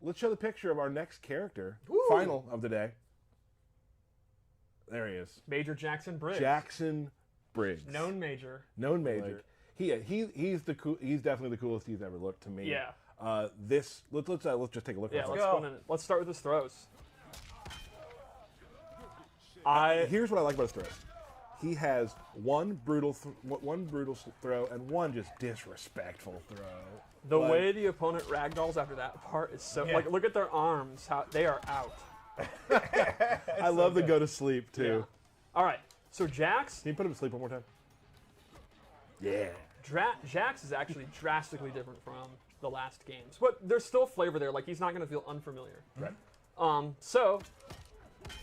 let's show the picture of our next character, Woo! final of the day. There he is. Major Jackson Briggs. Jackson Briggs. Known Major. Known Major. Like, he's definitely the coolest he's ever looked to me. Yeah. Let's just take a look. Yeah, at let's start with his throws. Here's what I like about his throws. He has one brutal throw and one just disrespectful throw. The way the opponent ragdolls after that part is so like, look at their arms, how they are out. I love the go to sleep too. Yeah. All right, so Jax. Can you put him to sleep one more time? Yeah. Jax is actually drastically different from the last games, but there's still flavor there. Like, he's not going to feel unfamiliar. Right. So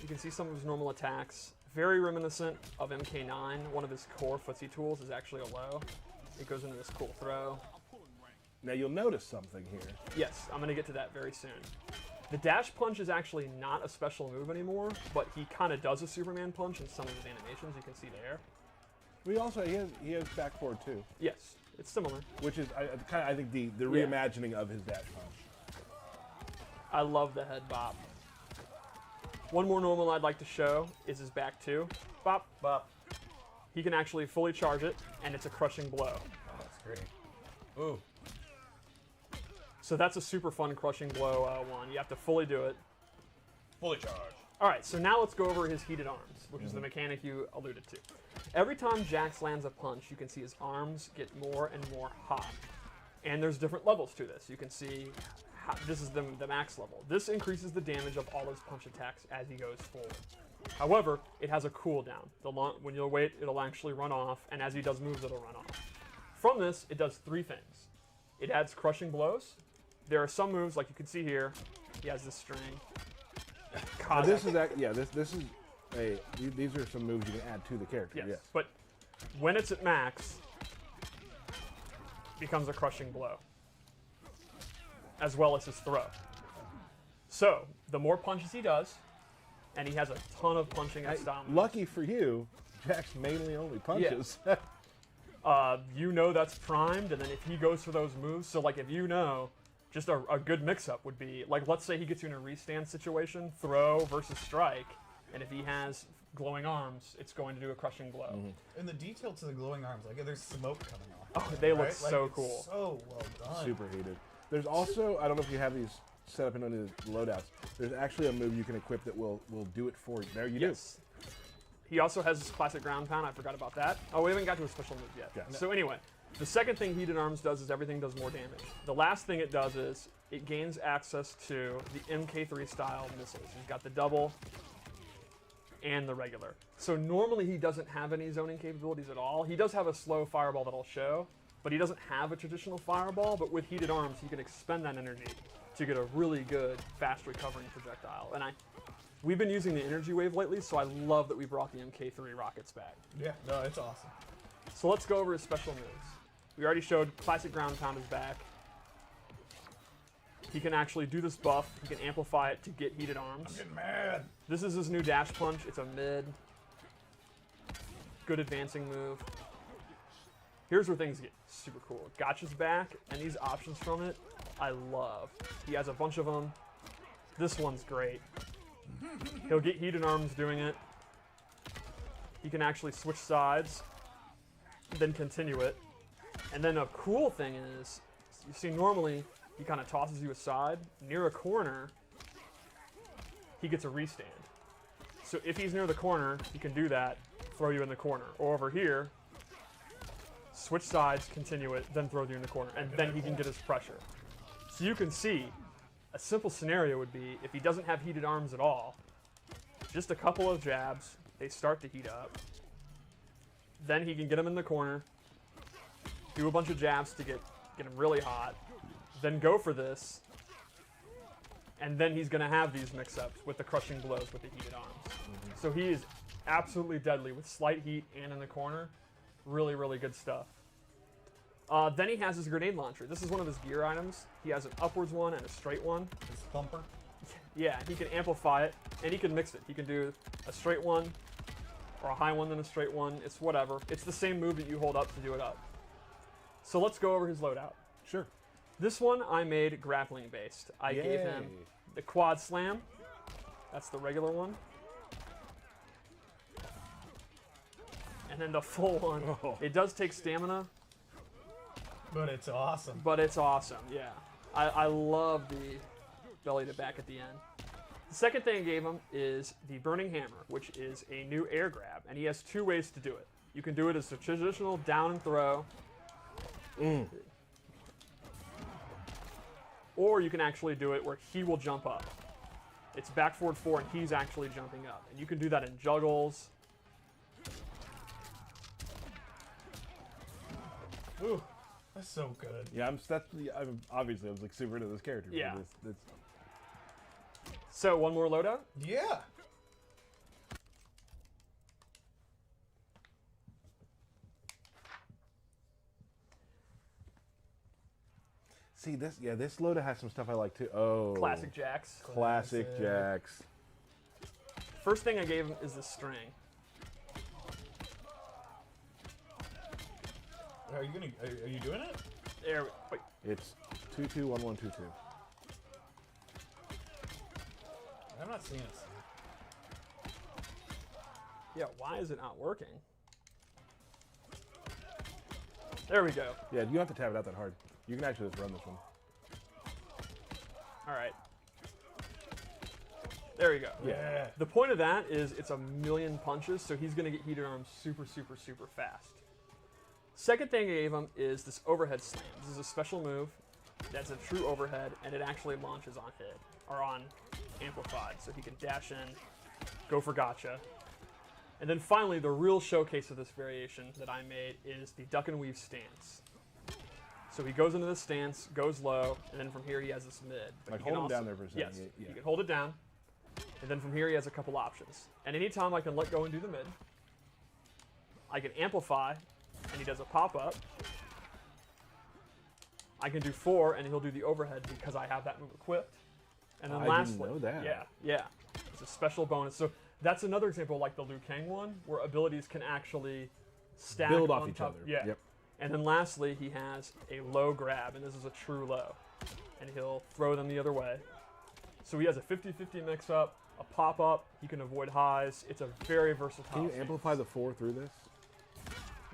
you can see some of his normal attacks. Very reminiscent of MK9. One of his core footsie tools is actually a low. It goes into this cool throw. Now you'll notice something here. Yes, I'm going to get to that very soon. The dash punch is actually not a special move anymore, but he kind of does a Superman punch in some of his animations. You can see there. He has back forward too. Yes, it's similar. Which is I think the reimagining of his dash punch. I love the head bop. One more normal I'd like to show is his back two. Bop, bop. He can actually fully charge it, and it's a crushing blow. Oh, that's great. Ooh. So that's a super fun crushing blow one. You have to fully do it. Fully charged. All right, so now let's go over his heated arms, which is the mechanic you alluded to. Every time Jax lands a punch, you can see his arms get more and more hot. And there's different levels to this. You can see this is the max level. This increases the damage of all his punch attacks as he goes forward. However, it has a cooldown. When you wait, it'll actually run off, and as he does moves, it'll run off. From this, it does three things. It adds crushing blows. There are some moves, like you can see here, he has this string. God, these are some moves you can add to the character. Yes, but when it's at max, it becomes a crushing blow, as well as his throw. So the more punches he does, and he has a ton of punching and style moves. Lucky for you, Jax mainly only punches. Yeah. You know that's primed, and then if he goes for those moves, so like if you know, just a good mix-up would be, like, let's say he gets you in a restand situation, throw versus strike, and if he has glowing arms, it's going to do a crushing blow. Mm-hmm. And the detail to the glowing arms, like there's smoke coming off. Oh, they look like, so cool. So well done. Super heated. There's also, I don't know if you have these set up in any of the loadouts, there's actually a move you can equip that will do it for you. There you do. He also has his classic ground pound. I forgot about that. Oh, we haven't got to his special move yet. Okay. So anyway, the second thing Heated Arms does is everything does more damage. The last thing it does is it gains access to the MK3 style missiles. He's got the double and the regular. So normally he doesn't have any zoning capabilities at all. He does have a slow fireball that I'll show, but he doesn't have a traditional fireball. But with Heated Arms, he can expend that energy to get a really good, fast recovering projectile. And we've been using the energy wave lately, so I love that we brought the MK3 rockets back. Yeah, no, it's awesome. So let's go over his special moves. We already showed classic ground pound is back. He can actually do this buff. He can amplify it to get Heated Arms. I'm getting mad. This is his new dash punch. It's a mid. Good advancing move. Here's where things get super cool. Gotcha's back, and these options from it, I love. He has a bunch of them. This one's great. He'll get Heated Arms doing it. He can actually switch sides, then continue it. And then a cool thing is, you see normally he kind of tosses you aside. Near a corner, he gets a restand. So if he's near the corner, he can do that, throw you in the corner. Or over here, switch sides, continue it, then throw you in the corner. And then he can get his pressure. So you can see, a simple scenario would be, if he doesn't have Heated Arms at all, just a couple of jabs, they start to heat up. Then he can get him in the corner, do a bunch of jabs to get him really hot, then go for this, and then he's going to have these mix-ups with the crushing blows with the Heated Arms. So he is absolutely deadly with slight heat and in the corner. Really, really good stuff. Then he has his grenade launcher. This is one of his gear items. He has an upwards one and a straight one. His thumper. Yeah, he can amplify it, and he can mix it. He can do a straight one, or a high one then a straight one. It's whatever. It's the same move that you hold up to do it up. So let's go over his loadout. Sure. This one I made grappling based. I gave him Yay. the quad slam. That's the regular one. And then the full one. Oh. It does take stamina, But it's awesome. but it's awesome, yeah. I love the belly to back at the end. The second thing I gave him is the Burning Hammer, which is a new air grab, and he has two ways to do it. You can do it as a traditional down and throw, or you can actually do it where he will jump up. It's back forward 4 and he's actually jumping up. And you can do that in juggles. Ooh, that's so good. Yeah, I'm obviously I was like super into this character. Yeah. This, So, one more loadout? Yeah. see this, yeah, this Loadout has some stuff I like too. Oh, Classic Jax. Classic Classic. Jax. First thing I gave him is the string. Are you gonna? Are you doing it? There, wait. It's 221122. I'm not seeing it. Yeah, why is it not working? There we go. Yeah, you don't have to tap it out that hard. You can actually just run this one. All right. There we go. Yeah. The point of that is it's a million punches, so he's going to get heated arms super, super, super fast. Second thing I gave him is this overhead slam. This is a special move that's a true overhead, and it actually launches on hit, or on amplified, so he can dash in, go for gotcha. And then finally, the real showcase of this variation that I made is the duck and weave stance. So he goes into this stance, goes low, and then from here he has this mid. But Like he can hold him also- down there for a second. Yes, Yeah. you can hold it down, and then from here he has a couple options. And anytime I can let go and do the mid, I can amplify, and he does a pop-up. I can do 4, and he'll do the overhead because I have that move equipped. And then I lastly, didn't know that. yeah, it's a special bonus. So that's another example like the Liu Kang one, where abilities can actually stack Build off on each top. other. Yeah. Yep. And then lastly, he has a low grab, and this is a true low. And he'll throw them the other way. So he has a 50-50 mix-up, a pop-up, he can avoid highs. It's a very versatile Can you stance. amplify the 4 through this?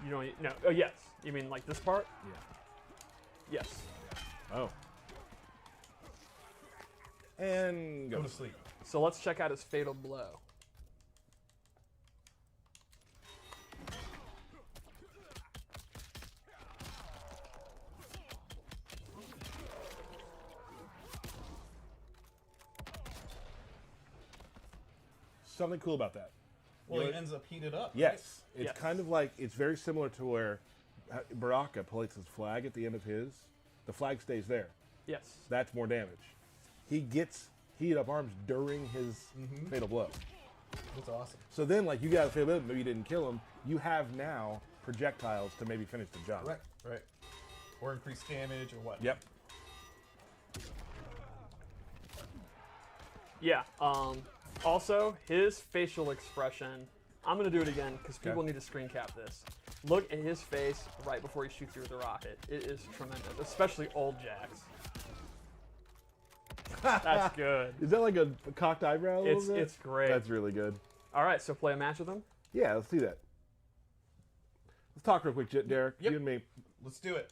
You don't, no, oh yes. You mean like this part? Yeah. Yes. Oh. And Go go. to sleep. So let's check out his fatal blow. Something cool about that. Well, You he know, ends up heated up. Yes. It's Yes. kind of like, it's very similar to where Baraka places his flag at the end of his. The flag stays there. Yes. That's more damage. He gets heated up arms during his fatal blow. That's awesome. So then, like, you got a fatal blow, maybe you didn't kill him. You have now projectiles to maybe finish the job. Right. Right. Or increase damage or what? Yep. Yeah. Also, his facial expression, I'm going to do it again because people Okay. need to screen cap this. Look at his face right before he shoots you with the rocket. It is tremendous, especially old Jax. That's good. Is that like a cocked eyebrow? A little It's bit? it's great. That's really good. All right, so play a match with him. Yeah, let's do that. Let's talk real quick, Derek. Yep. You and me. Let's do it.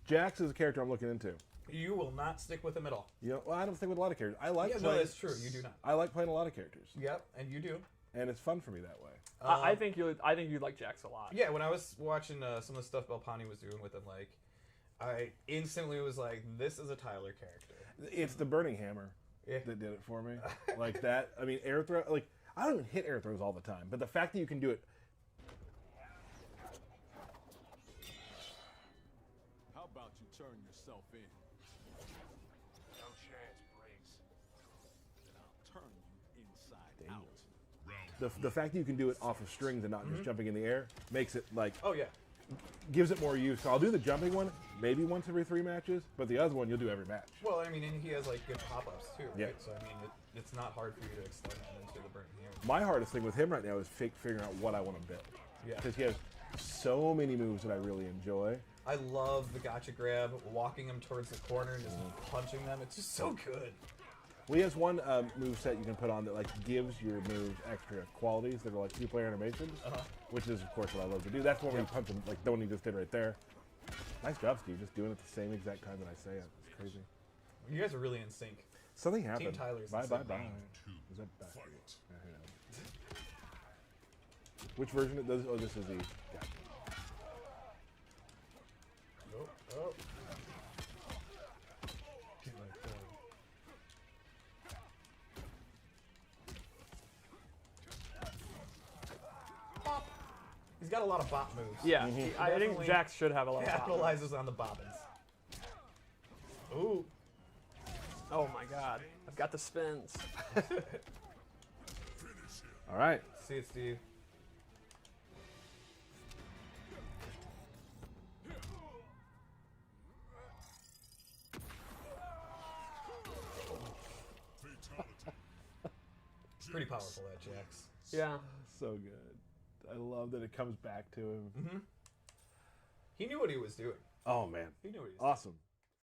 Jax is a character I'm looking into. You will not stick with him at all. You know, well, I don't think with a lot of characters. I like Yeah, no, playing. that's true. You do not. I like playing a lot of characters, Yep, and you do. and it's fun for me that way. I think you like Jax a lot. Yeah, when I was watching some of the stuff Belpani was doing with him, like, I instantly was like, this is a Tyler character. It's the Burning Hammer Yeah. that did it for me. Like that. I mean, air throw. Like, I don't even hit air throws all the time, but the fact that you can do it. How about you turn yourself in? No chance, Briggs. Then I'll turn you inside out. The fact that you can do it off of strings and not just jumping in the air makes it like Oh, yeah. gives it more use. So I'll do the jumping one maybe once every 3 matches, but the other one you'll do every match. Well, I mean, and he has, like, good pop-ups, too, right? Yeah. So, I mean, it's not hard for you to extend that into the Burning Hammer. My hardest thing with him right now is figuring out what I want to build. Yeah. Because he has so many moves that I really enjoy. I love the gotcha grab, walking him towards the corner and just punching them. It's just so good. Well, he has one move set you can put on that like gives your move extra qualities that are like two-player animations, which is of course what I love to do. That's one where you punch him like the one he just did right there. Nice job, Steve. Just doing it the same exact time that I say it. It's crazy. You guys are really in sync. Something happened. Team Tyler's Bye in bye sync. bye. Is that back? Yeah, who knows. Which version of this? Oh, this is the. Gotcha. Oh. He's got a lot of bop moves. Yeah, I think Definitely Jax should have a lot of bop moves. capitalizes on the bobbins. Ooh. Oh my god. I've got the spins. All right. See it, Steve. Pretty powerful, that Jax. Yeah. So good. I love that it comes back to him. He knew what he was doing. Oh man. He knew what he was doing. Awesome.